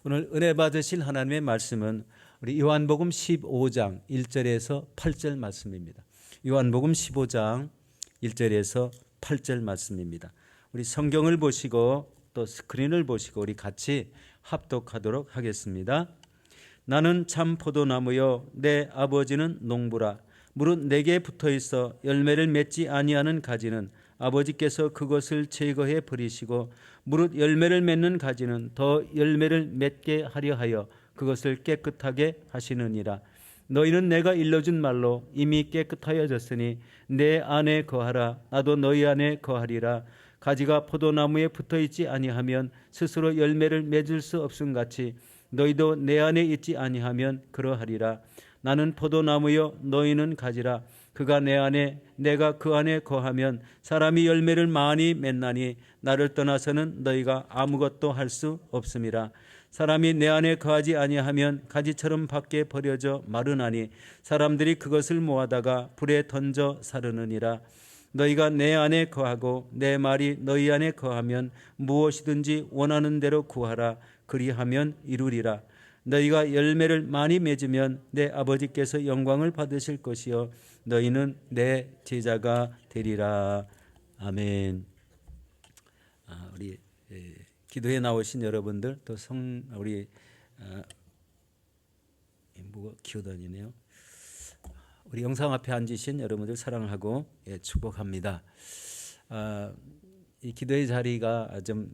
오늘 은혜 받으실 하나님의 말씀은 우리 요한복음 15장 1절에서 8절 말씀입니다. 요한복음 15장 1절에서 8절 말씀입니다. 우리 성경을 보시고 또 스크린을 보시고 우리 같이 합독하도록 하겠습니다. 나는 참 포도나무요 내 아버지는 농부라. 무릇 내게 붙어 있어 열매를 맺지 아니하는 가지는 아버지께서 그것을 제거해 버리시고 무릇 열매를 맺는 가지는 더 열매를 맺게 하려 하여 그것을 깨끗하게 하시느니라. 너희는 내가 일러준 말로 이미 깨끗하여졌으니 내 안에 거하라. 나도 너희 안에 거하리라. 가지가 포도나무에 붙어 있지 아니하면 스스로 열매를 맺을 수 없음 같이 너희도 내 안에 있지 아니하면 그러하리라. 나는 포도나무요 너희는 가지라. 그가 내 안에 내가 그 안에 거하면 사람이 열매를 많이 맺나니 나를 떠나서는 너희가 아무것도 할 수 없음이라. 사람이 내 안에 거하지 아니하면 가지처럼 밖에 버려져 마르나니 사람들이 그것을 모아다가 불에 던져 사르느니라. 너희가 내 안에 거하고 내 말이 너희 안에 거하면 무엇이든지 원하는 대로 구하라. 그리하면 이루리라. 너희가 열매를 많이 맺으면 내 아버지께서 영광을 받으실 것이요 너희는 내 제자가 되리라. 아멘. 우리 기도에 나오신 여러분들 또 우리 뭐가 기어다니네요. 우리 영상 앞에 앉으신 여러분들 사랑하고 축복합니다. 이 기도의 자리가 좀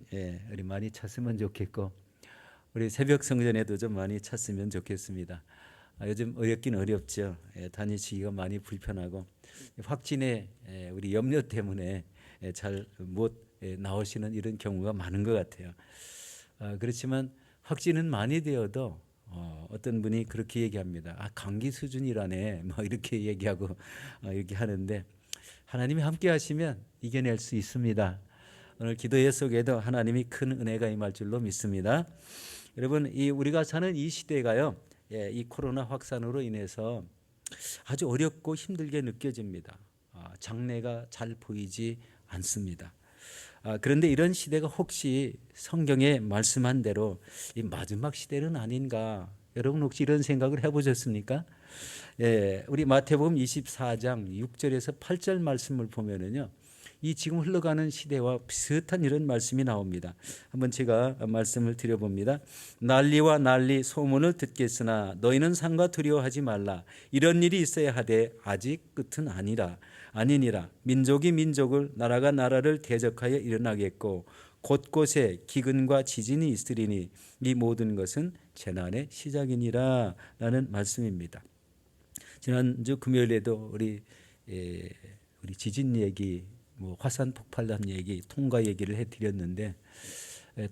우리 많이 찼으면 좋겠고 우리 새벽 성전에도 좀 많이 찼으면 좋겠습니다. 요즘 어렵긴 어렵죠. 다니시기가 많이 불편하고 확진의 우리 염려 때문에 잘 못 나오시는 이런 경우가 많은 것 같아요. 그렇지만 확진은 많이 되어도 어떤 분이 그렇게 얘기합니다. 감기 수준이라네. 뭐 이렇게 얘기하고 이렇게 하는데 하나님이 함께 하시면 이겨낼 수 있습니다. 오늘 기도회 속에도 하나님이 큰 은혜가 임할 줄로 믿습니다. 여러분, 우리가 사는 이 시대가요, 이 코로나 확산으로 인해서 아주 어렵고 힘들게 느껴집니다. 장래가 잘 보이지 않습니다. 그런데 이런 시대가 혹시 성경에 말씀한 대로 이 마지막 시대는 아닌가? 여러분 혹시 이런 생각을 해보셨습니까? 우리 마태복음 24장 6절에서 8절 말씀을 보면은요, 이 지금 흘러가는 시대와 비슷한 이런 말씀이 나옵니다. 한번 제가 말씀을 드려봅니다. 난리와 난리 소문을 듣겠으나 너희는 상과 두려워하지 말라. 이런 일이 있어야 하되 아직 끝은 아니니라. 민족이 민족을 나라가 나라를 대적하여 일어나겠고 곳곳에 기근과 지진이 있으리니 이 모든 것은 재난의 시작이니라 라는 말씀입니다. 지난주 금요일에도 우리 지진 얘기, 화산 폭발난 얘기, 통가 얘기를 해드렸는데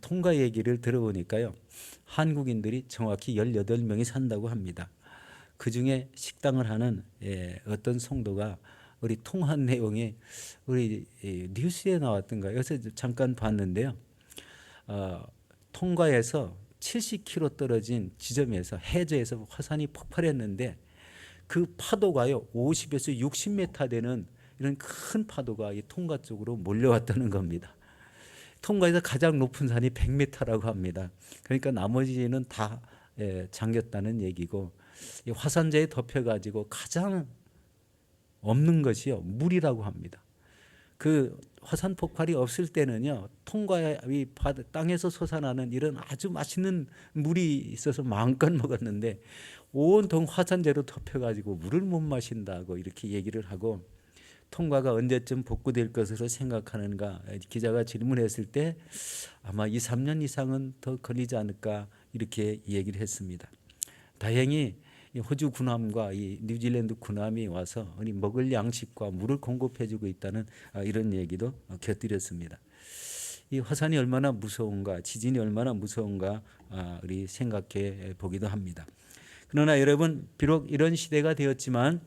통가 얘기를 들어보니까요, 한국인들이 정확히 18명이 산다고 합니다. 그중에 식당을 하는 어떤 성도가 우리 통한 내용이 우리 뉴스에 나왔던가요? 그래서 잠깐 봤는데요. 통가에서 70km 떨어진 지점에서 해저에서 화산이 폭발했는데 그 파도가요 50에서 60m 되는 이런 큰 파도가 이 통가 쪽으로 몰려왔다는 겁니다. 통가에서 가장 높은 산이 100m라고 합니다. 그러니까 나머지는 다 잠겼다는 얘기고, 이 화산재에 덮여가지고 가장 없는 것이요 물이라고 합니다. 그 화산 폭발이 없을 때는요, 통가의 땅에서 솟아나는 이런 아주 맛있는 물이 있어서 마음껏 먹었는데 온통 화산재로 덮여가지고 물을 못 마신다고 이렇게 얘기를 하고, 통과가 언제쯤 복구될 것으로 생각하는가 기자가 질문했을 때 아마 2, 3년 이상은 더 걸리지 않을까 이렇게 얘기를 했습니다. 다행히 호주 군함과 이 뉴질랜드 군함이 와서 먹을 양식과 물을 공급해주고 있다는 이런 얘기도 곁들였습니다. 이 화산이 얼마나 무서운가, 지진이 얼마나 무서운가 우리 생각해 보기도 합니다. 그러나 여러분, 비록 이런 시대가 되었지만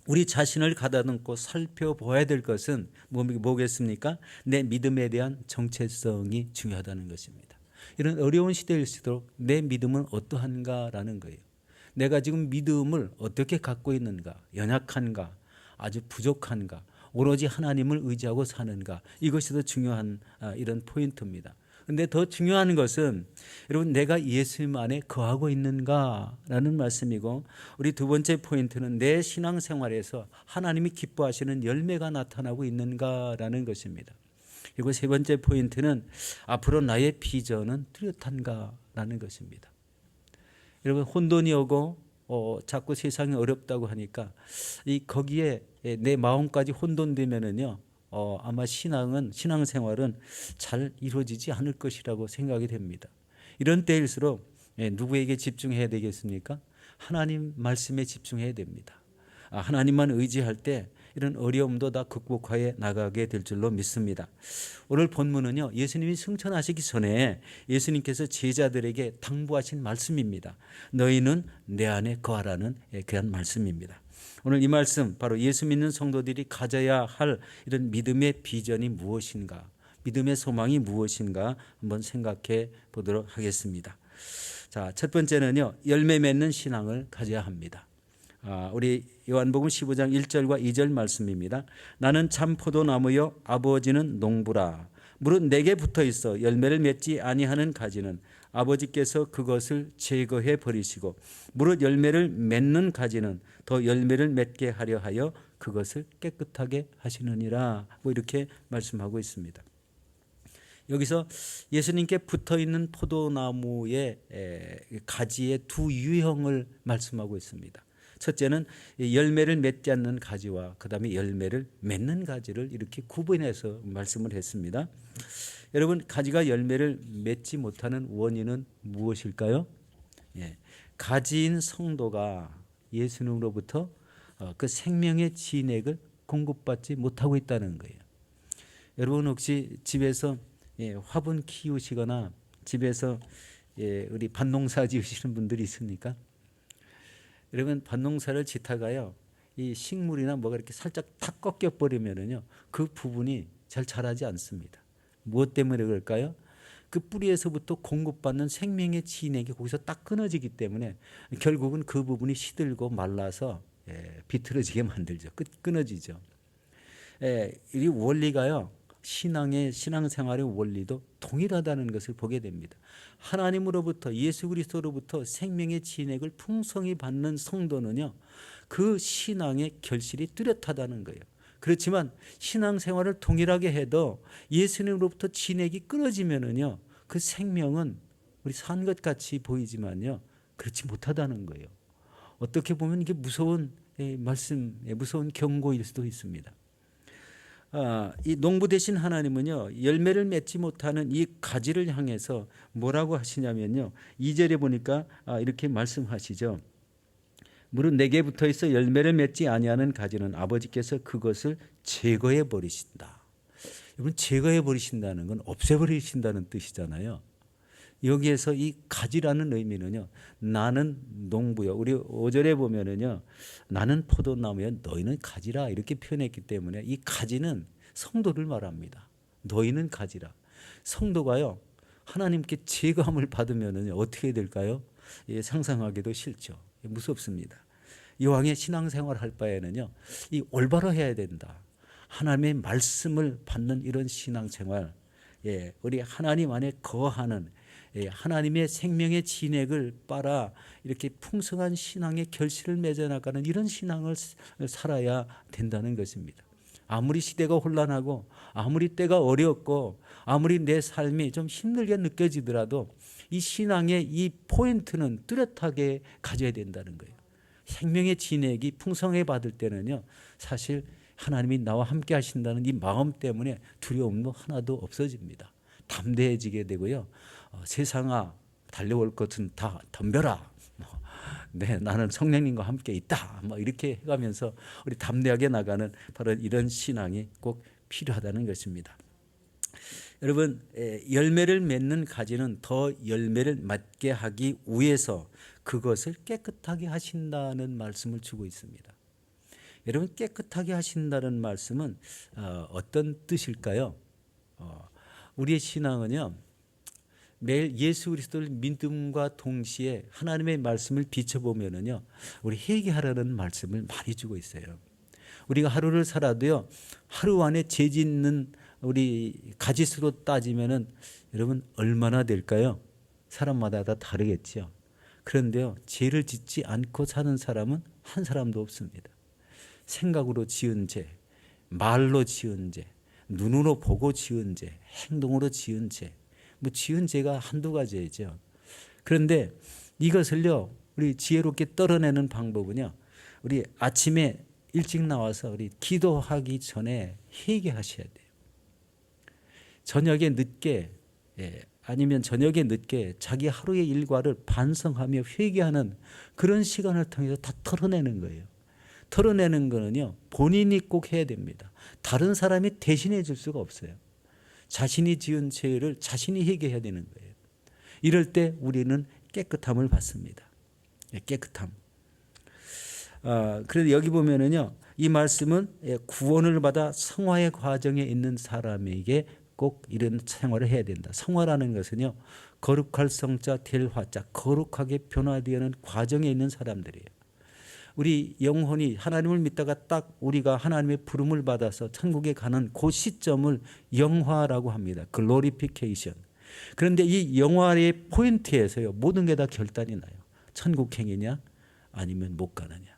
우리 자신을 가다듬고 살펴보아야 될 것은 뭐겠습니까? 내 믿음에 대한 정체성이 중요하다는 것입니다. 이런 어려운 시대일수록 내 믿음은 어떠한가라는 거예요. 내가 지금 믿음을 어떻게 갖고 있는가, 연약한가, 아주 부족한가, 오로지 하나님을 의지하고 사는가, 이것이 더 중요한 이런 포인트입니다. 근데 더 중요한 것은 여러분 내가 예수님 안에 거하고 있는가라는 말씀이고, 우리 두 번째 포인트는 내 신앙생활에서 하나님이 기뻐하시는 열매가 나타나고 있는가라는 것입니다. 그리고 세 번째 포인트는 앞으로 나의 비전은 뚜렷한가라는 것입니다. 여러분 혼돈이 오고 자꾸 세상이 어렵다고 하니까 거기에 내 마음까지 혼돈되면은요, 아마 신앙생활은 잘 이루어지지 않을 것이라고 생각이 됩니다. 이런 때일수록 누구에게 집중해야 되겠습니까? 하나님 말씀에 집중해야 됩니다. 하나님만 의지할 때 이런 어려움도 다 극복하여 나가게 될 줄로 믿습니다. 오늘 본문은요, 예수님이 승천하시기 전에 예수님께서 제자들에게 당부하신 말씀입니다. 너희는 내 안에 거하라는 그런 말씀입니다. 오늘 이 말씀, 바로 예수 믿는 성도들이 가져야 할 이런 믿음의 비전이 무엇인가, 믿음의 소망이 무엇인가 한번 생각해 보도록 하겠습니다. 자, 첫 번째는요, 열매 맺는 신앙을 가져야 합니다. 우리 요한복음 15장 1절과 2절 말씀입니다. 나는 참 포도나무요 아버지는 농부라. 무릇 내게 붙어 있어 열매를 맺지 아니하는 가지는 아버지께서 그것을 제거해 버리시고, 무릇 열매를 맺는 가지는 더 열매를 맺게 하려 하여 그것을 깨끗하게 하시느니라. 이렇게 말씀하고 있습니다. 여기서 예수님께 붙어 있는 포도나무의 가지의 두 유형을 말씀하고 있습니다. 첫째는 열매를 맺지 않는 가지와 그다음에 열매를 맺는 가지를 이렇게 구분해서 말씀을 했습니다. 여러분, 가지가 열매를 맺지 못하는 원인은 무엇일까요? 가지인 성도가 예수님으로부터 그 생명의 진액을 공급받지 못하고 있다는 거예요. 여러분 혹시 집에서 화분 키우시거나 집에서 우리 밭농사 지으시는 분들이 있습니까? 여러분, 밭농사를 짓다가요, 이 식물이나 뭐가 이렇게 살짝 탁 꺾여 버리면은요, 그 부분이 잘 자라지 않습니다. 무엇 때문에 그럴까요? 그 뿌리에서부터 공급받는 생명의 진액이 거기서 딱 끊어지기 때문에 결국은 그 부분이 시들고 말라서 비틀어지게 만들죠. 끊어지죠. 이 원리가요, 신앙생활의 원리도 동일하다는 것을 보게 됩니다. 하나님으로부터, 예수 그리스도로부터 생명의 진액을 풍성히 받는 성도는요, 그 신앙의 결실이 뚜렷하다는 거예요. 그렇지만 신앙생활을 동일하게 해도 예수님으로부터 진액이 끊어지면은요, 그 생명은 우리 산 것 같이 보이지만요, 그렇지 못하다는 거예요. 어떻게 보면 이게 무서운 말씀, 무서운 경고일 수도 있습니다. 이 농부 되신 하나님은요, 열매를 맺지 못하는 이 가지를 향해서 뭐라고 하시냐면요, 2절에 보니까 이렇게 말씀하시죠. 무릇 내게 붙어 있어 열매를 맺지 아니하는 가지는 아버지께서 그것을 제거해 버리신다. 여러분, 제거해 버리신다는 건 없애 버리신다는 뜻이잖아요. 여기에서 이 가지라는 의미는요, 나는 농부요, 우리 5절에 보면은요, 나는 포도나무여 너희는 가지라, 이렇게 표현했기 때문에 이 가지는 성도를 말합니다. 너희는 가지라. 성도가요, 하나님께 제거함을 받으면은 어떻게 될까요? 상상하기도 싫죠. 무섭습니다. 이왕에 신앙생활 할 바에는요, 이 올바로 해야 된다. 하나님의 말씀을 받는 이런 신앙생활, 우리 하나님 안에 거하는, 하나님의 생명의 진액을 빨아 이렇게 풍성한 신앙의 결실을 맺어나가는 이런 신앙을 살아야 된다는 것입니다. 아무리 시대가 혼란하고 아무리 때가 어렵고 아무리 내 삶이 좀 힘들게 느껴지더라도 이 신앙의 이 포인트는 뚜렷하게 가져야 된다는 거예요. 생명의 진액이 풍성해 받을 때는요, 사실 하나님이 나와 함께 하신다는 이 마음 때문에 두려움도 하나도 없어집니다. 담대해지게 되고요, 세상아 달려올 것은 다 덤벼라, 네, 나는 성령님과 함께 있다, 이렇게 해가면서 우리 담대하게 나가는 바로 이런 신앙이 꼭 필요하다는 것입니다. 여러분, 열매를 맺는 가지는 더 열매를 맺게 하기 위해서 그것을 깨끗하게 하신다는 말씀을 주고 있습니다. 여러분, 깨끗하게 하신다는 말씀은 어떤 뜻일까요? 우리의 신앙은요, 매일 예수 그리스도를 믿음과 동시에 하나님의 말씀을 비춰보면은요, 우리 회개하라는 말씀을 많이 주고 있어요. 우리가 하루를 살아도요, 하루 안에 죄 짓는 우리 가지수로 따지면은 여러분 얼마나 될까요? 사람마다 다 다르겠죠. 그런데요, 죄를 짓지 않고 사는 사람은 한 사람도 없습니다. 생각으로 지은 죄, 말로 지은 죄, 눈으로 보고 지은 죄, 행동으로 지은 죄, 뭐 지은 죄가 한두 가지이죠. 그런데 이것을요, 우리 지혜롭게 떨어내는 방법은요, 우리 아침에 일찍 나와서 우리 기도하기 전에 회개하셔야 돼요. 저녁에 늦게, 아니면 저녁에 늦게 자기 하루의 일과를 반성하며 회개하는 그런 시간을 통해서 다 털어내는 거예요. 털어내는 거는요, 본인이 꼭 해야 됩니다. 다른 사람이 대신해 줄 수가 없어요. 자신이 지은 죄를 자신이 회개해야 되는 거예요. 이럴 때 우리는 깨끗함을 받습니다. 깨끗함. 그래서 여기 보면은요, 이 말씀은 구원을 받아 성화의 과정에 있는 사람에게 꼭 이런 생활을 해야 된다. 성화라는 것은요, 거룩할 성자 될 화자, 거룩하게 변화되는 과정에 있는 사람들이에요. 우리 영혼이 하나님을 믿다가 딱 우리가 하나님의 부름을 받아서 천국에 가는 그 시점을 영화라고 합니다. 글로리피케이션. 그런데 이 영화의 포인트에서요, 모든 게 다 결단이 나요. 천국행이냐 아니면 못 가느냐.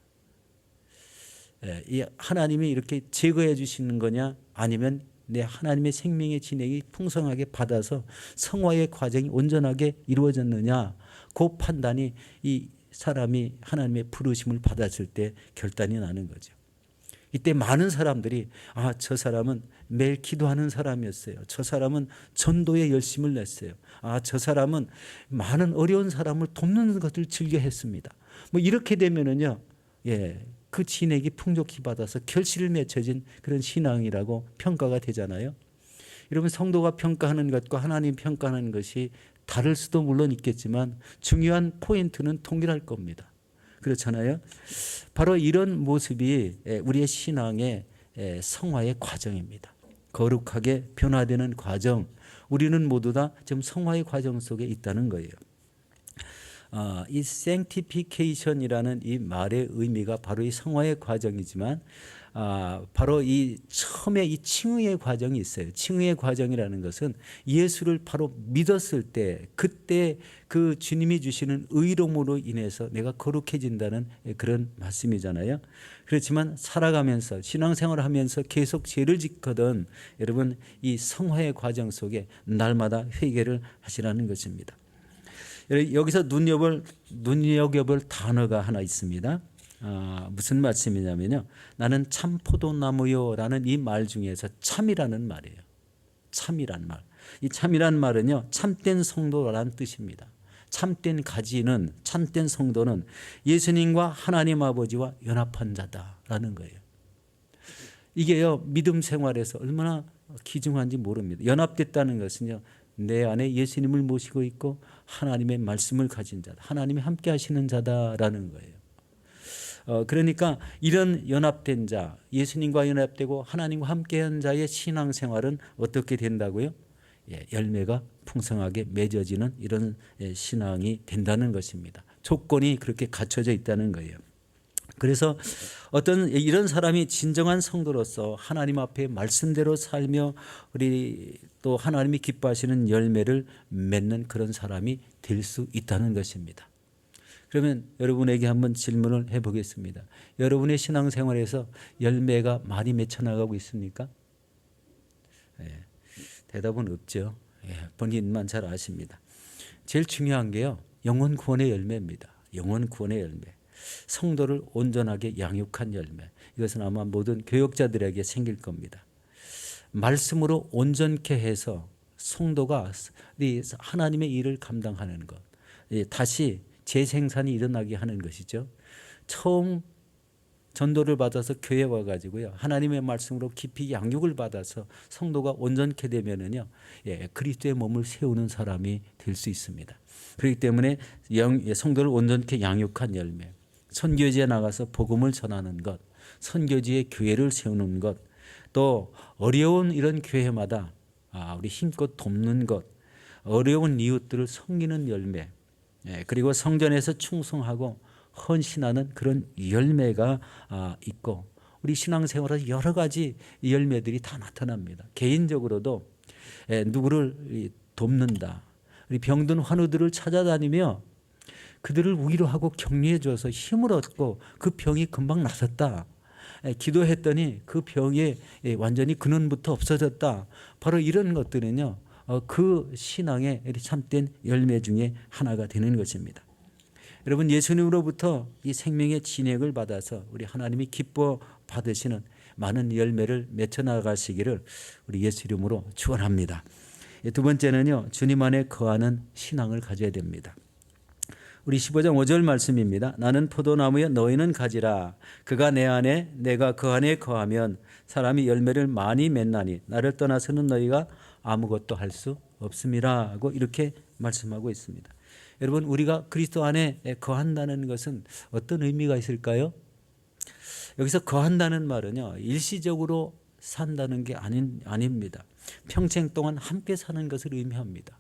이 하나님이 이렇게 제거해 주시는 거냐 아니면 내 하나님의 생명의 진액이 풍성하게 받아서 성화의 과정이 온전하게 이루어졌느냐, 그 판단이 이 사람이 하나님의 부르심을 받았을 때 결단이 나는 거죠. 이때 많은 사람들이 저 사람은 매일 기도하는 사람이었어요. 저 사람은 전도에 열심을 냈어요. 저 사람은 많은 어려운 사람을 돕는 것을 즐겨 했습니다. 뭐 이렇게 되면은요, 그 진액이 풍족히 받아서 결실을 맺혀진 그런 신앙이라고 평가가 되잖아요. 여러분, 성도가 평가하는 것과 하나님 평가하는 것이 다를 수도 물론 있겠지만 중요한 포인트는 동일할 겁니다. 그렇잖아요. 바로 이런 모습이 우리의 신앙의 성화의 과정입니다. 거룩하게 변화되는 과정, 우리는 모두 다 지금 성화의 과정 속에 있다는 거예요. 이 sanctification이라는 이 말의 의미가 바로 이 성화의 과정이지만, 바로 이 처음에 이 칭의의 과정이 있어요. 칭의의 과정이라는 것은 예수를 바로 믿었을 때, 그때 그 주님이 주시는 의로움으로 인해서 내가 거룩해진다는 그런 말씀이잖아요. 그렇지만 살아가면서 신앙생활을 하면서 계속 죄를 짓거든 여러분, 이 성화의 과정 속에 날마다 회개를 하시라는 것입니다. 여기서 눈여겨볼 단어가 하나 있습니다. 무슨 말씀이냐면요, 나는 참 포도나무요 라는 이 말 중에서 참이라는 말이에요. 참이란 말. 이 참이란 말은요, 참된 성도라는 뜻입니다. 참된 가지는, 참된 성도는 예수님과 하나님 아버지와 연합한 자다라는 거예요. 이게요, 믿음 생활에서 얼마나 귀중한지 모릅니다. 연합됐다는 것은요, 내 안에 예수님을 모시고 있고 하나님의 말씀을 가진 자다, 하나님이 함께 하시는 자다라는 거예요. 그러니까 이런 연합된 자, 예수님과 연합되고 하나님과 함께한 자의 신앙생활은 어떻게 된다고요? 열매가 풍성하게 맺어지는 이런 신앙이 된다는 것입니다. 조건이 그렇게 갖춰져 있다는 거예요. 그래서 어떤 이런 사람이 진정한 성도로서 하나님 앞에 말씀대로 살며 우리 또 하나님이 기뻐하시는 열매를 맺는 그런 사람이 될 수 있다는 것입니다. 그러면 여러분에게 한번 질문을 해보겠습니다. 여러분의 신앙생활에서 열매가 많이 맺혀나가고 있습니까? 대답은 없죠. 본인만 잘 아십니다. 제일 중요한 게요, 영혼 구원의 열매입니다. 영혼 구원의 열매. 성도를 온전하게 양육한 열매. 이것은 아마 모든 교역자들에게 생길 겁니다. 말씀으로 온전케 해서 성도가 하나님의 일을 감당하는 것, 다시 재생산이 일어나게 하는 것이죠. 처음 전도를 받아서 교회 와가지고요, 하나님의 말씀으로 깊이 양육을 받아서 성도가 온전케 되면은요, 그리스도의 몸을 세우는 사람이 될 수 있습니다. 그렇기 때문에 성도를 온전케 양육한 열매, 선교지에 나가서 복음을 전하는 것, 선교지의 교회를 세우는 것, 또 어려운 이런 교회마다 우리 힘껏 돕는 것, 어려운 이웃들을 섬기는 열매, 그리고 성전에서 충성하고 헌신하는 그런 열매가 있고, 우리 신앙생활에서 여러 가지 열매들이 다 나타납니다. 개인적으로도 누구를 돕는다. 우리 병든 환우들을 찾아다니며 그들을 위로하고 격려해 줘서 힘을 얻고 그 병이 금방 나섰다. 기도했더니 그 병이 완전히 근원부터 없어졌다. 바로 이런 것들은요, 그 신앙의 참된 열매 중에 하나가 되는 것입니다. 여러분, 예수님으로부터 이 생명의 진액을 받아서 우리 하나님이 기뻐 받으시는 많은 열매를 맺혀 나가시기를 우리 예수 이름으로 축원합니다. 두 번째는요, 주님 안에 거하는 신앙을 가져야 됩니다. 우리 15장 5절 말씀입니다. 나는 포도나무여 너희는 가지라. 그가 내 안에 내가 그 안에 거하면 사람이 열매를 많이 맺나니 나를 떠나서는 너희가 아무것도 할 수 없음이라 하고 이렇게 말씀하고 있습니다. 여러분, 우리가 그리스도 안에 거한다는 것은 어떤 의미가 있을까요? 여기서 거한다는 말은요, 일시적으로 산다는 게 아닙니다. 평생 동안 함께 사는 것을 의미합니다.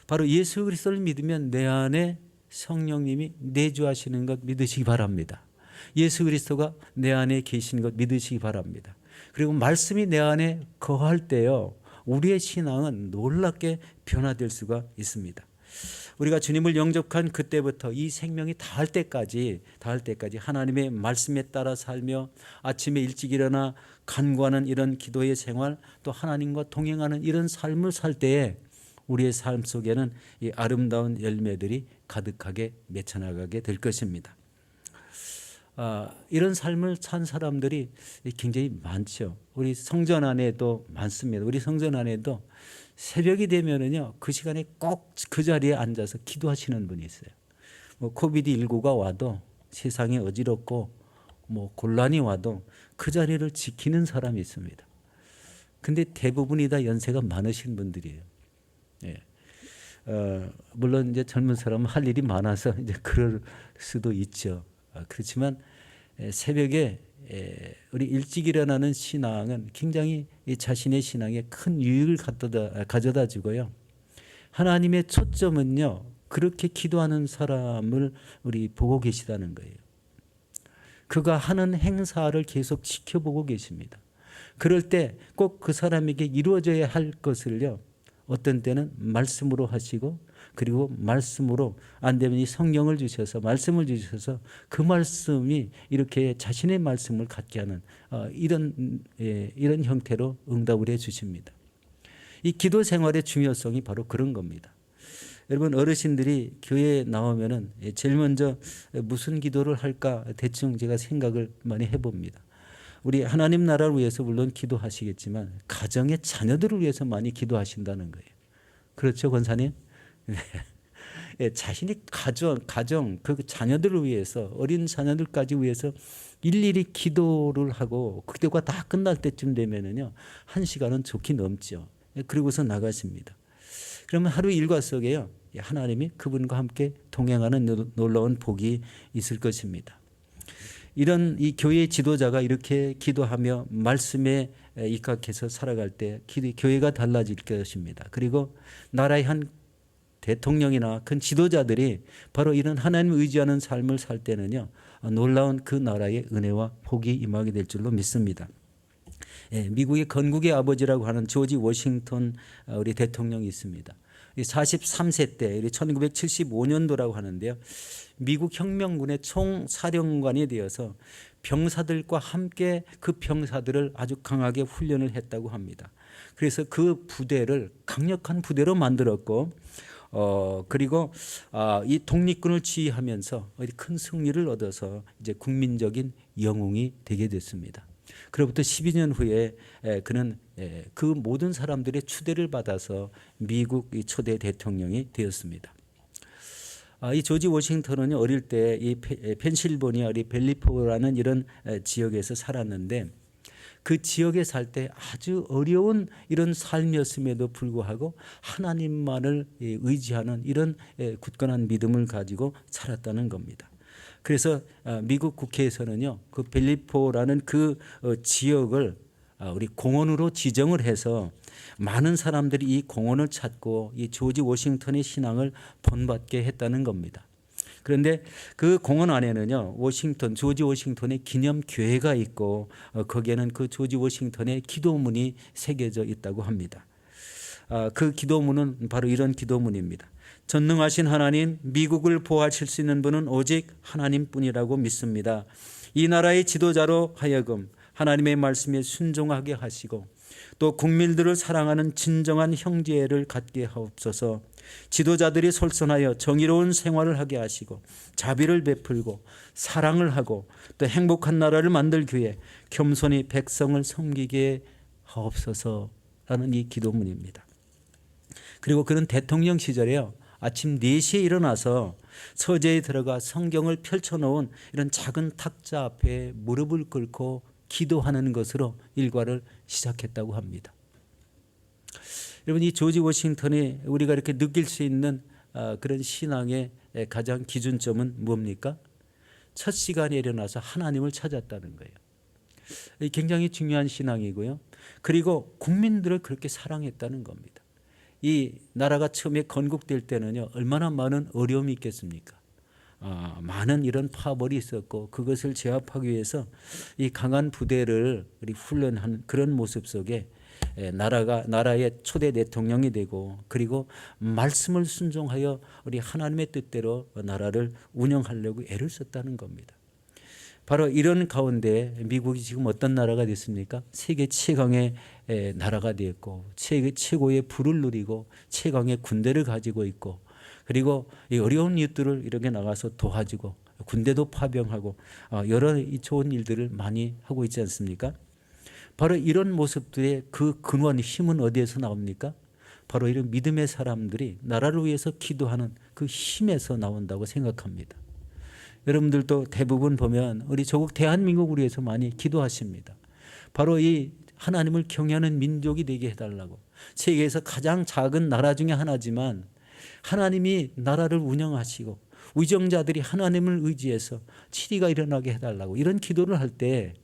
바로 예수 그리스도를 믿으면 내 안에 성령님이 내주하시는 것 믿으시기 바랍니다. 예수 그리스도가 내 안에 계신 것 믿으시기 바랍니다. 그리고 말씀이 내 안에 거할 때요, 우리의 신앙은 놀랍게 변화될 수가 있습니다. 우리가 주님을 영접한 그때부터 이 생명이 다할 때까지 하나님의 말씀에 따라 살며 아침에 일찍 일어나 간구하는 이런 기도의 생활, 또 하나님과 동행하는 이런 삶을 살 때에 우리의 삶 속에는 이 아름다운 열매들이 가득하게 맺혀나가게 될 것입니다. 이런 삶을 산 사람들이 굉장히 많죠. 우리 성전 안에도 많습니다. 우리 성전 안에도 새벽이 되면은요, 그 시간에 꼭 그 자리에 앉아서 기도하시는 분이 있어요. 코비드19가 와도 세상이 어지럽고 곤란이 와도 그 자리를 지키는 사람이 있습니다. 근데 대부분이 다 연세가 많으신 분들이에요. 예. 물론 이제 젊은 사람은 할 일이 많아서 이제 그럴 수도 있죠. 그렇지만 새벽에 우리 일찍 일어나는 신앙은 굉장히 자신의 신앙에 큰 유익을 가져다 주고요. 하나님의 초점은요, 그렇게 기도하는 사람을 우리 보고 계시다는 거예요. 그가 하는 행사를 계속 지켜보고 계십니다. 그럴 때 꼭 그 사람에게 이루어져야 할 것을요, 어떤 때는 말씀으로 하시고, 그리고 말씀으로 안 되면 이 성령을 주셔서 말씀을 주셔서 그 말씀이 이렇게 자신의 말씀을 갖게 하는 이런 형태로 응답을 해 주십니다. 이 기도 생활의 중요성이 바로 그런 겁니다. 여러분, 어르신들이 교회에 나오면은 제일 먼저 무슨 기도를 할까 대충 제가 생각을 많이 해봅니다. 우리 하나님 나라를 위해서 물론 기도하시겠지만 가정의 자녀들을 위해서 많이 기도하신다는 거예요. 그렇죠, 권사님? 네. 자신이 가정 그 자녀들을 위해서, 어린 자녀들까지 위해서 일일이 기도를 하고 그때가 다 끝날 때쯤 되면은요, 1시간은 좋게 넘죠. 그리고서 나가십니다. 그러면 하루 일과 속에요, 하나님이 그분과 함께 동행하는 놀라운 복이 있을 것입니다. 이런 이 교회의 지도자가 이렇게 기도하며 말씀에 입각해서 살아갈 때 교회가 달라질 것입니다. 그리고 나라의 한 대통령이나 큰 지도자들이 바로 이런 하나님을 의지하는 삶을 살 때는요, 놀라운 그 나라의 은혜와 복이 임하게 될 줄로 믿습니다. 미국의 건국의 아버지라고 하는 조지 워싱턴 우리 대통령이 있습니다. 43세 때 1975년도라고 하는데요, 미국 혁명군의 총사령관이 되어서 병사들과 함께 그 병사들을 아주 강하게 훈련을 했다고 합니다. 그래서 그 부대를 강력한 부대로 만들었고, 그리고 이 독립군을 지휘하면서 큰 승리를 얻어서 이제 국민적인 영웅이 되게 됐습니다. 그로부터 12년 후에 그는 그 모든 사람들의 추대를 받아서 미국 초대 대통령이 되었습니다. 이 조지 워싱턴은 어릴 때 이 펜실베니아 우리 벨리포라는 이런 지역에서 살았는데, 그 지역에 살 때 아주 어려운 이런 삶이었음에도 불구하고 하나님만을 의지하는 이런 굳건한 믿음을 가지고 살았다는 겁니다. 그래서 미국 국회에서는요, 그 벨리포라는 그 지역을 우리 공원으로 지정을 해서 많은 사람들이 이 공원을 찾고 이 조지 워싱턴의 신앙을 본받게 했다는 겁니다. 그런데 그 공원 안에는요, 조지 워싱턴의 기념 교회가 있고 거기에는 그 조지 워싱턴의 기도문이 새겨져 있다고 합니다. 그 기도문은 바로 이런 기도문입니다. 전능하신 하나님, 미국을 보호하실 수 있는 분은 오직 하나님뿐이라고 믿습니다. 이 나라의 지도자로 하여금 하나님의 말씀에 순종하게 하시고 또 국민들을 사랑하는 진정한 형제를 갖게 하옵소서. 지도자들이 솔선하여 정의로운 생활을 하게 하시고 자비를 베풀고 사랑을 하고 또 행복한 나라를 만들기 위해 겸손히 백성을 섬기게 하옵소서라는 이 기도문입니다. 그리고 그런 대통령 시절에요, 아침 4시에 일어나서 서재에 들어가 성경을 펼쳐놓은 이런 작은 탁자 앞에 무릎을 꿇고 기도하는 것으로 일과를 시작했다고 합니다. 여러분, 이 조지 워싱턴이 우리가 이렇게 느낄 수 있는 그런 신앙의 가장 기준점은 뭡니까? 첫 시간에 일어나서 하나님을 찾았다는 거예요. 굉장히 중요한 신앙이고요. 그리고 국민들을 그렇게 사랑했다는 겁니다. 이 나라가 처음에 건국될 때는요, 얼마나 많은 어려움이 있겠습니까? 많은 이런 파벌이 있었고 그것을 제압하기 위해서 이 강한 부대를 훈련한 그런 모습 속에 나라의 초대 대통령이 되고 그리고 말씀을 순종하여 우리 하나님의 뜻대로 나라를 운영하려고 애를 썼다는 겁니다. 바로 이런 가운데 미국이 지금 어떤 나라가 됐습니까? 세계 최강의 나라가 되었고 세계 최고의 부를 누리고 최강의 군대를 가지고 있고 그리고 이 어려운 이웃들을 이렇게 나가서 도와주고 군대도 파병하고 여러 좋은 일들을 많이 하고 있지 않습니까? 바로 이런 모습들의 그 근원, 힘은 어디에서 나옵니까? 바로 이런 믿음의 사람들이 나라를 위해서 기도하는 그 힘에서 나온다고 생각합니다. 여러분들도 대부분 보면 우리 조국 대한민국을 위해서 많이 기도하십니다. 바로 이 하나님을 경외하는 민족이 되게 해달라고. 세계에서 가장 작은 나라 중에 하나지만 하나님이 나라를 운영하시고 위정자들이 하나님을 의지해서 치리가 일어나게 해달라고 이런 기도를 할 때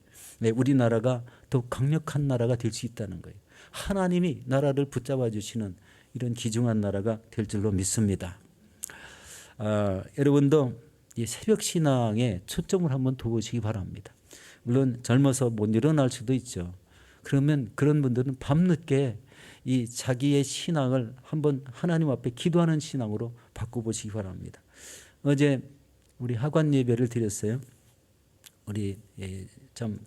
우리나라가 더 강력한 나라가 될 수 있다는 거예요. 하나님이 나라를 붙잡아 주시는 이런 귀중한 나라가 될 줄로 믿습니다. 여러분도 이 새벽 신앙에 초점을 한번 둬보시기 바랍니다. 물론 젊어서 못 일어날 수도 있죠. 그러면 그런 분들은 밤늦게 이 자기의 신앙을 한번 하나님 앞에 기도하는 신앙으로 바꿔보시기 바랍니다. 어제 우리 하관 예배를 드렸어요. 우리 참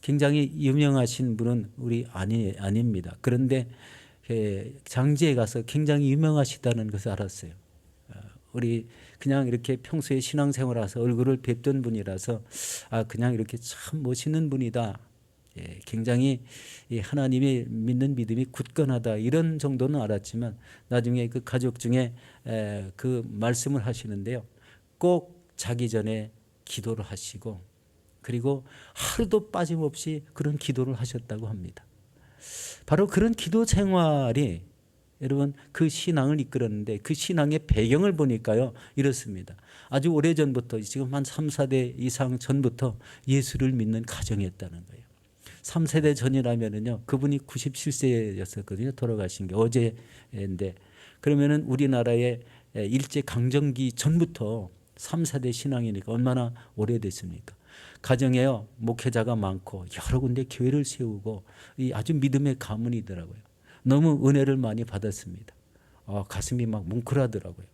굉장히 유명하신 분은 우리 아닙니다. 그런데 장지에 가서 굉장히 유명하시다는 것을 알았어요. 우리 그냥 이렇게 평소에 신앙생활하서 얼굴을 뵙던 분이라서 그냥 이렇게 참 멋있는 분이다. 굉장히 하나님이 믿는 믿음이 굳건하다 이런 정도는 알았지만 나중에 그 가족 중에 그 말씀을 하시는데요. 꼭 자기 전에 기도를 하시고 그리고 하루도 빠짐없이 그런 기도를 하셨다고 합니다. 바로 그런 기도 생활이 여러분 그 신앙을 이끌었는데 그 신앙의 배경을 보니까요 이렇습니다. 아주 오래전부터 지금 한 3, 4대 이상 전부터 예수를 믿는 가정이었다는 거예요. 3세대 전이라면은요 그분이 97세였었거든요. 돌아가신 게 어제인데 그러면은 우리나라의 일제 강점기 전부터 3세대 신앙이니까 얼마나 오래됐습니까? 가정에요 목회자가 많고 여러 군데 교회를 세우고 아주 믿음의 가문이더라고요. 너무 은혜를 많이 받았습니다. 가슴이 막 뭉클하더라고요.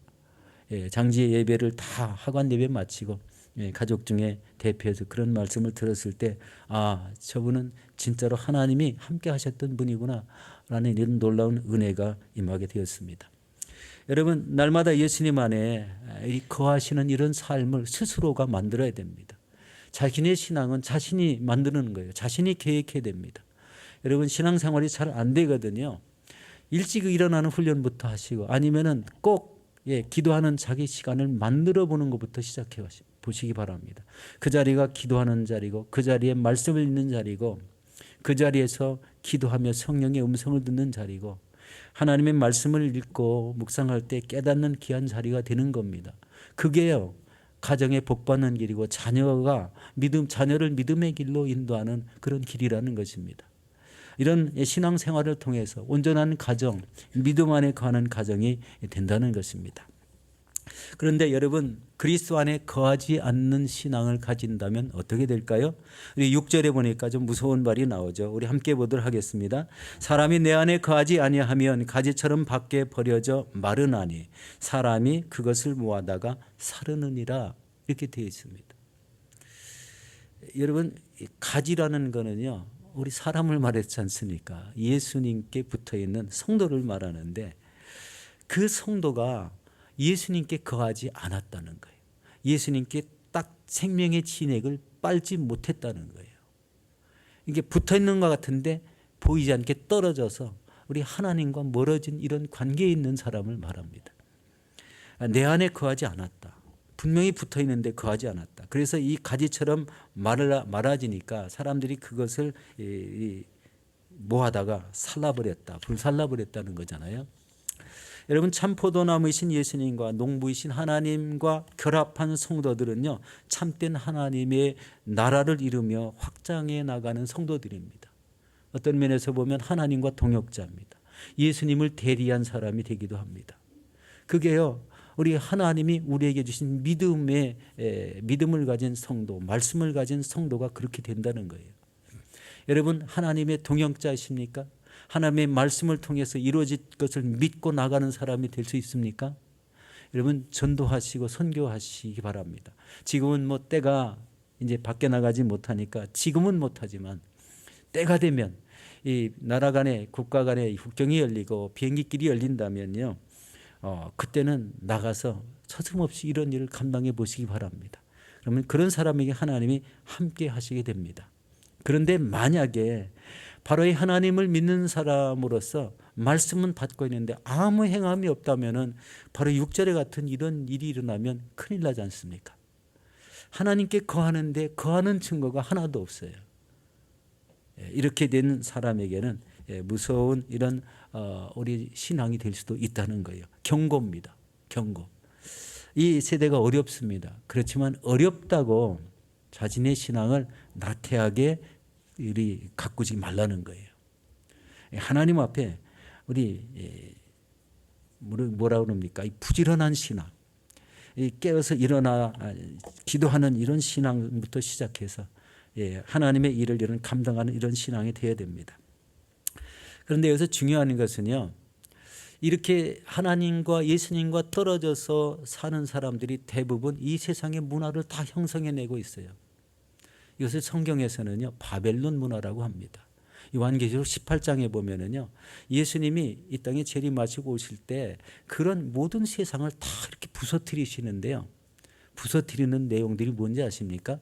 장지 예배를 다 하관 예배 마치고 가족 중에 대표해서 그런 말씀을 들었을 때 저분은 진짜로 하나님이 함께 하셨던 분이구나 라는 이런 놀라운 은혜가 임하게 되었습니다. 여러분 날마다 예수님 안에 거하시는 이런 삶을 스스로가 만들어야 됩니다. 자신의 신앙은 자신이 만드는 거예요. 자신이 계획해야 됩니다. 여러분 신앙생활이 잘 안 되거든요. 일찍 일어나는 훈련부터 하시고 아니면은 꼭 기도하는 자기 시간을 만들어 보는 것부터 시작해 보시기 바랍니다. 그 자리가 기도하는 자리고 그 자리에 말씀을 읽는 자리고 그 자리에서 기도하며 성령의 음성을 듣는 자리고 하나님의 말씀을 읽고 묵상할 때 깨닫는 귀한 자리가 되는 겁니다. 그게요 가정의 복받는 길이고 자녀를 믿음의 길로 인도하는 그런 길이라는 것입니다. 이런 신앙생활을 통해서 온전한 가정, 믿음 안에 거하는 가정이 된다는 것입니다. 그런데 여러분, 그리스도 안에 거하지 않는 신앙을 가진다면 어떻게 될까요? 우리 6절에 보니까 좀 무서운 말이 나오죠. 우리 함께 보도록 하겠습니다. 사람이 내 안에 거하지 아니하면 가지처럼 밖에 버려져 마르나니 사람이 그것을 모아다가 사르느니라, 이렇게 되어 있습니다. 여러분, 가지라는 거는요, 우리 사람을 말했지 않습니까? 예수님께 붙어 있는 성도를 말하는데, 그 성도가 예수님께 거하지 않았다는 거예요. 예수님께 딱 생명의 진액을 빨지 못했다는 거예요. 이게 붙어 있는 것 같은데 보이지 않게 떨어져서 우리 하나님과 멀어진 이런 관계에 있는 사람을 말합니다. 내 안에 거하지 않았다. 분명히 붙어 있는데 거하지 않았다. 그래서 이 가지처럼 말아지니까 사람들이 그것을 모아다가 살라버렸다. 불살라버렸다는 거잖아요. 여러분, 참 포도나무이신 예수님과 농부이신 하나님과 결합한 성도들은요, 참된 하나님의 나라를 이루며 확장해 나가는 성도들입니다. 어떤 면에서 보면 하나님과 동역자입니다. 예수님을 대리한 사람이 되기도 합니다. 그게요, 우리 하나님이 우리에게 주신 믿음을 가진 성도, 말씀을 가진 성도가 그렇게 된다는 거예요. 여러분, 하나님의 동역자이십니까? 하나님의 말씀을 통해서 이루어질 것을 믿고 나가는 사람이 될 수 있습니까? 여러분, 전도하시고 선교하시기 바랍니다. 지금은 뭐 때가 이제 밖에 나가지 못하니까 지금은 못하지만 때가 되면 이 나라 간에 국가 간에 국경이 열리고 비행기길이 열린다면요, 그때는 나가서 서슴없이 이런 일을 감당해 보시기 바랍니다. 그러면 그런 사람에게 하나님이 함께 하시게 됩니다. 그런데 만약에 바로 이 하나님을 믿는 사람으로서 말씀은 받고 있는데 아무 행함이 없다면은 바로 6절에 같은 이런 일이 일어나면 큰일 나지 않습니까? 하나님께 거하는데 거하는 증거가 하나도 없어요. 이렇게 된 사람에게는 무서운 이런 우리 신앙이 될 수도 있다는 거예요. 경고입니다. 경고. 이 세대가 어렵습니다. 그렇지만 어렵다고 자신의 신앙을 나태하게 우리 가꾸지 말라는 거예요. 하나님 앞에 우리 뭐라 그럽니까? 이 부지런한 신앙, 깨어서 일어나 기도하는 이런 신앙부터 시작해서 하나님의 일을 이런 감당하는 이런 신앙이 되어야 됩니다. 그런데 여기서 중요한 것은요, 이렇게 하나님과 예수님과 떨어져서 사는 사람들이 대부분 이 세상의 문화를 다 형성해내고 있어요. 이것을 성경에서는요, 바벨론 문화라고 합니다. 요한계시록 18장에 보면은요, 예수님이 이 땅에 재림하시고 오실 때 그런 모든 세상을 다 이렇게 부서뜨리시는데요. 부서뜨리는 내용들이 뭔지 아십니까?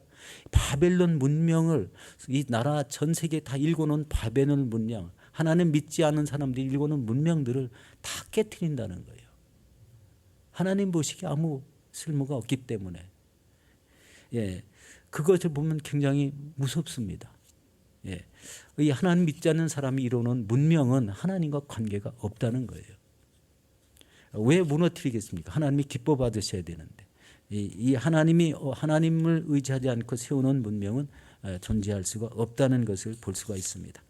바벨론 문명을, 이 나라 전 세계에 다 일궈놓은 바벨론 문명, 하나님 믿지 않는 사람들이 일궈놓은 문명들을 다 깨트린다는 거예요. 하나님 보시기에 아무 쓸모가 없기 때문에. 그것을 보면 굉장히 무섭습니다. 이 하나님 믿지 않는 사람이 이루는 문명은 하나님과 관계가 없다는 거예요. 왜 무너뜨리겠습니까? 하나님이 기뻐 받으셔야 되는데. 이 하나님을 의지하지 않고 세우는 문명은 존재할 수가 없다는 것을 볼 수가 있습니다.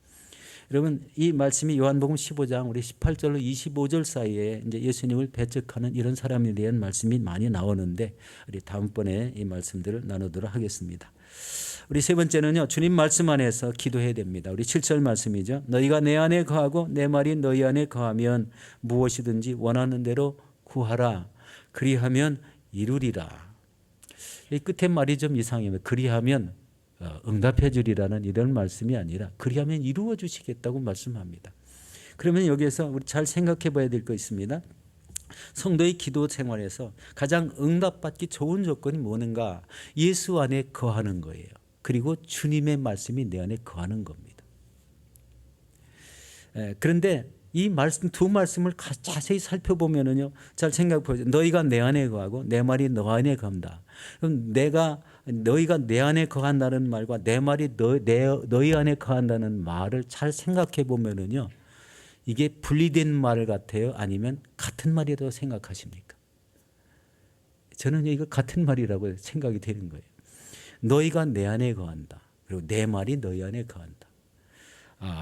여러분, 이 말씀이 요한복음 15장 우리 18절로 25절 사이에 이제 예수님을 배척하는 이런 사람에 대한 말씀이 많이 나오는데, 우리 다음번에 이 말씀들을 나누도록 하겠습니다. 우리 세 번째는요, 주님 말씀 안에서 기도해야 됩니다. 우리 7절 말씀이죠. 너희가 내 안에 거하고 내 말이 너희 안에 거하면 무엇이든지 원하는 대로 구하라. 그리하면 이루리라. 이 끝에 말이 좀 이상해요. 그리하면 응답해 주리라는 이런 말씀이 아니라 그리하면 이루어 주시겠다고 말씀합니다. 그러면 여기에서 우리 잘 생각해 봐야 될 거 있습니다. 성도의 기도 생활에서 가장 응답받기 좋은 조건이 뭐는가? 예수 안에 거하는 거예요. 그리고 주님의 말씀이 내 안에 거하는 겁니다. 그런데 이 말씀, 두 말씀을 자세히 살펴보면은요, 잘 생각해 보세요. 너희가 내 안에 거하고 내 말이 너 안에 거한다. 그럼 너희가 내 안에 거한다는 말과 내 말이 너희 안에 거한다는 말을 잘 생각해 보면은요, 이게 분리된 말 같아요? 아니면 같은 말이라고 생각하십니까? 저는 이거 같은 말이라고 생각이 되는 거예요. 너희가 내 안에 거한다. 그리고 내 말이 너희 안에 거한다.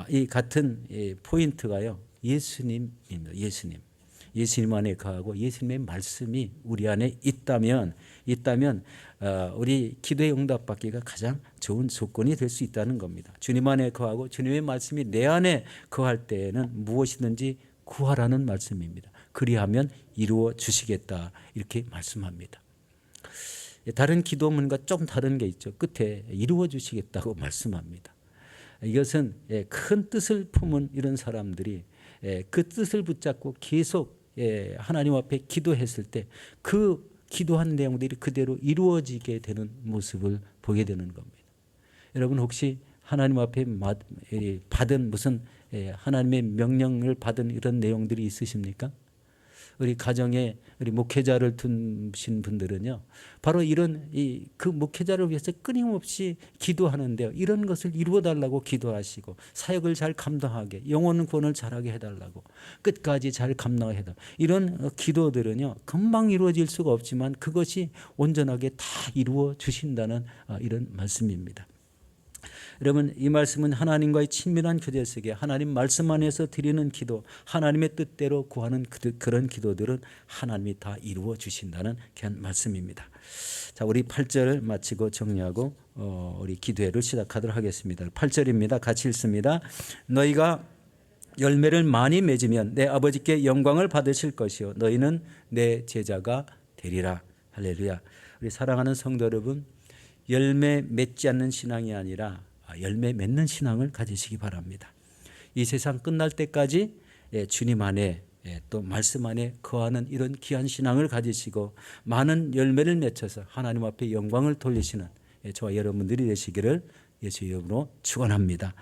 이 같은 포인트가요, 예수님입니다. 예수님. 예수님 안에 거하고 예수님의 말씀이 우리 안에 있다면 우리 기도의 응답받기가 가장 좋은 조건이 될 수 있다는 겁니다. 주님 안에 거하고 주님의 말씀이 내 안에 거할 때에는 무엇이든지 구하라는 말씀입니다. 그리하면 이루어 주시겠다 이렇게 말씀합니다. 다른 기도문과 좀 다른 게 있죠. 끝에 이루어 주시겠다고 말씀합니다. 이것은 큰 뜻을 품은 이런 사람들이 그 뜻을 붙잡고 계속 하나님 앞에 기도했을 때 그 기도한 내용들이 그대로 이루어지게 되는 모습을 보게 되는 겁니다. 여러분 혹시 하나님 앞에 받은 무슨 하나님의 명령을 받은 이런 내용들이 있으십니까? 우리 가정에 우리 목회자를 두신 분들은요, 바로 이런 그 목회자를 위해서 끊임없이 기도하는데요, 이런 것을 이루어달라고 기도하시고 사역을 잘 감당하게, 영혼 구원을 잘하게 해달라고, 끝까지 잘 감당해달라고, 이런 기도들은요 금방 이루어질 수가 없지만 그것이 온전하게 다 이루어 주신다는 이런 말씀입니다. 여러분, 이 말씀은 하나님과의 친밀한 교제 속에 하나님 말씀 안에서 드리는 기도, 하나님의 뜻대로 구하는 그런 기도들은 하나님이 다 이루어 주신다는 그런 말씀입니다. 자, 우리 8절을 마치고 정리하고 우리 기도회를 시작하도록 하겠습니다. 8절입니다. 같이 읽습니다. 너희가 열매를 많이 맺으면 내 아버지께 영광을 받으실 것이요 너희는 내 제자가 되리라. 할렐루야. 우리 사랑하는 성도 여러분, 열매 맺지 않는 신앙이 아니라 열매 맺는 신앙을 가지시기 바랍니다. 이 세상 끝날 때까지 주님 안에 또 말씀 안에 거하는 이런 귀한 신앙을 가지시고 많은 열매를 맺혀서 하나님 앞에 영광을 돌리시는 저와 여러분들이 되시기를 예수의 이름으로 축원합니다.